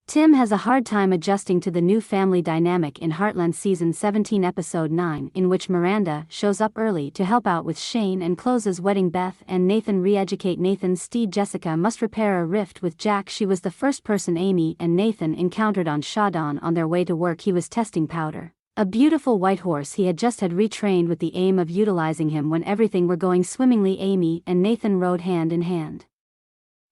Tim has a hard time adjusting to the new family dynamic in Heartland Season 17 Episode 9, in which Miranda shows up early to help out with Shane and closes wedding Beth and Nathan re-educate Nathan's steed. Jessica must repair a rift with Jack. She was the first person Amy and Nathan encountered on Shawdawn. On their way to work, he was testing Powder, a beautiful white horse he had just had retrained with the aim of utilizing him when everything were going swimmingly. Amy and Nathan rode hand in hand.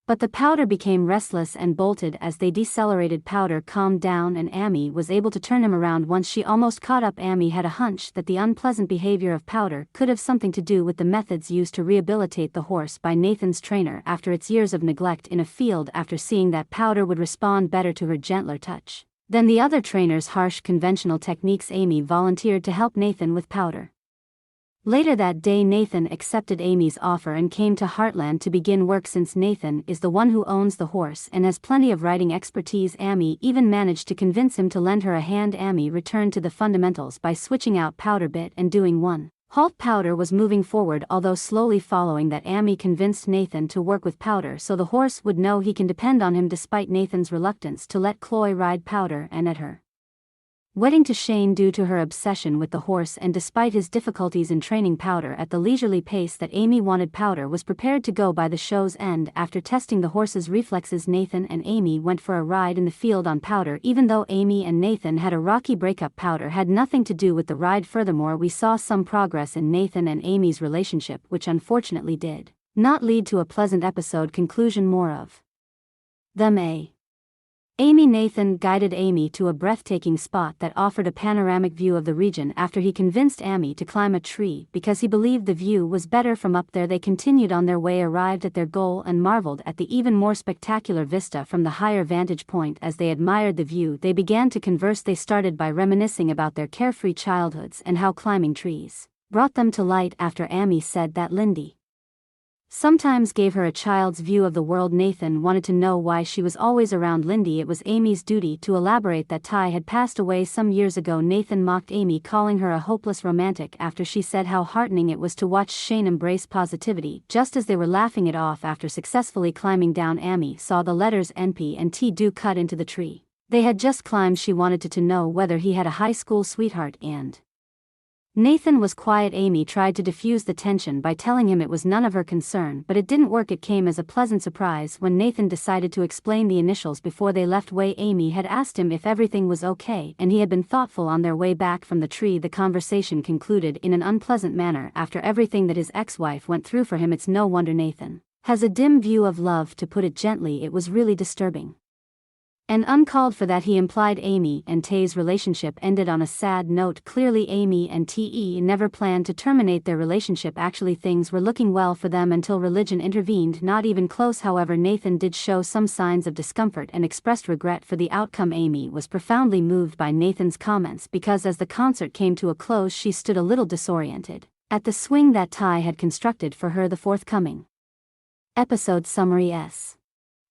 But the Powder became restless and bolted as they decelerated. Powder calmed down and Amy was able to turn him around once she almost caught up. Amy had a hunch that the unpleasant behavior of Powder could have something to do with the methods used to rehabilitate the horse by Nathan's trainer after its years of neglect in a field. After seeing that Powder would respond better to her gentler touch than the other trainer's harsh conventional techniques, Amy volunteered to help Nathan with Powder. Later that day, Nathan accepted Amy's offer and came to Heartland to begin work. Since Nathan is the one who owns the horse and has plenty of riding expertise, Amy even managed to convince him to lend her a hand. Amy returned to the fundamentals by switching out Powder bit and doing one halt. Powder was moving forward, although slowly. Following that, Amy convinced Nathan to work with Powder so the horse would know he can depend on him. Despite Nathan's reluctance to let Chloe ride Powder, and at her wedding to Shane due to her obsession with the horse, and despite his difficulties in training Powder at the leisurely pace that Amy wanted, Powder was prepared to go by the show's end. After testing the horse's reflexes, Nathan and Amy went for a ride in the field on Powder. Even though Amy and Nathan had a rocky breakup, Powder had nothing to do with the ride. Furthermore, we saw some progress in Nathan and Amy's relationship, which unfortunately did not lead to a pleasant episode conclusion. More of them. Nathan guided Amy to a breathtaking spot that offered a panoramic view of the region after he convinced Amy to climb a tree because he believed the view was better from up there. They continued on their way, arrived at their goal, and marveled at the even more spectacular vista from the higher vantage point. As they admired the view, they began to converse. They started by reminiscing about their carefree childhoods and how climbing trees brought them to light. After Amy said that Lindy sometimes gave her a child's view of the world, Nathan wanted to know why she was always around Lindy. It was Amy's duty to elaborate that Ty had passed away some years ago. Nathan mocked Amy, calling her a hopeless romantic after she said how heartening it was to watch Shane embrace positivity. Just as they were laughing it off after successfully climbing down, Amy saw the letters NP and TDO cut into the tree they had just climbed. She wanted to know whether he had a high school sweetheart, and Nathan was quiet. Amy tried to diffuse the tension by telling him it was none of her concern, but it didn't work. It came as a pleasant surprise when Nathan decided to explain the initials before they left. Amy had asked him if everything was okay, and he had been thoughtful on their way back from the tree. The conversation concluded in an unpleasant manner after everything that his ex-wife went through for him. It's no wonder Nathan has a dim view of love, to put it gently. It was really disturbing and uncalled for that he implied Amy and Tay's relationship ended on a sad note. Clearly Amy and Te never planned to terminate their relationship. Actually, things were looking well for them until religion intervened. Not even close. However, Nathan did show some signs of discomfort and expressed regret for the outcome. Amy was profoundly moved by Nathan's comments because as the concert came to a close, she stood a little disoriented at the swing that Ty had constructed for her. The forthcoming episode summary.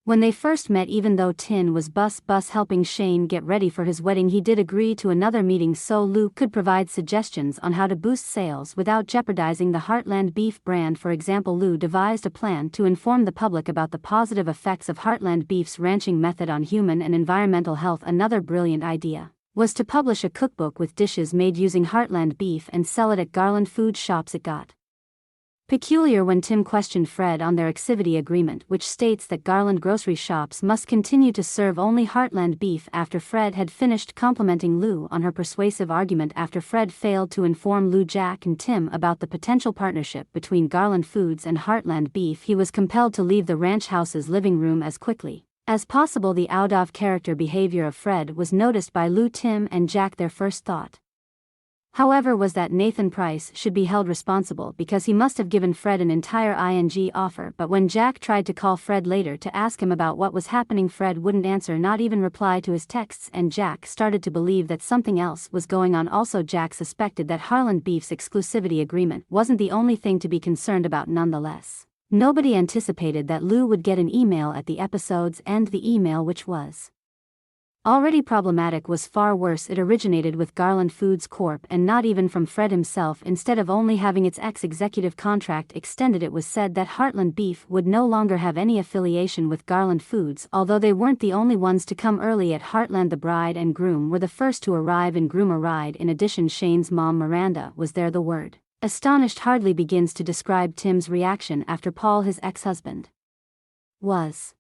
When they first met, even though Tin was bus helping Shane get ready for his wedding, he did agree to another meeting so Lou could provide suggestions on how to boost sales without jeopardizing the Heartland beef brand. For example, Lou devised a plan to inform the public about the positive effects of Heartland beef's ranching method on human and environmental health. Another brilliant idea was to publish a cookbook with dishes made using Heartland beef and sell it at Garland food shops. It got peculiar when Tim questioned Fred on their exclusivity agreement, which states that Garland grocery shops must continue to serve only Heartland beef. After Fred had finished complimenting Lou on her persuasive argument, after Fred failed to inform Lou, Jack, and Tim about the potential partnership between Garland Foods and Heartland beef, he was compelled to leave the ranch house's living room as quickly as possible. The out-of-character behavior of Fred was noticed by Lou, Tim, and Jack. Their first thought, however, was that Nathan Price should be held responsible because he must have given Fred an entire ING offer. But when Jack tried to call Fred later to ask him about what was happening, Fred wouldn't answer, not even reply to his texts, and Jack started to believe that something else was going on. Also, Jack suspected that Heartland beef's exclusivity agreement wasn't the only thing to be concerned about. Nonetheless, nobody anticipated that Lou would get an email at the episode's end, the email which was Already problematic was far worse. It originated with Garland Foods Corp. And not even from Fred himself. Instead of only having its ex-executive contract extended, it was said that Heartland Beef would no longer have any affiliation with Garland Foods. Although they weren't the only ones to come early at Heartland, the bride and groom were the first to arrive in Groom Ride. In addition, Shane's mom Miranda was there. The word astonished hardly begins to describe Tim's reaction after Paul, his ex-husband, was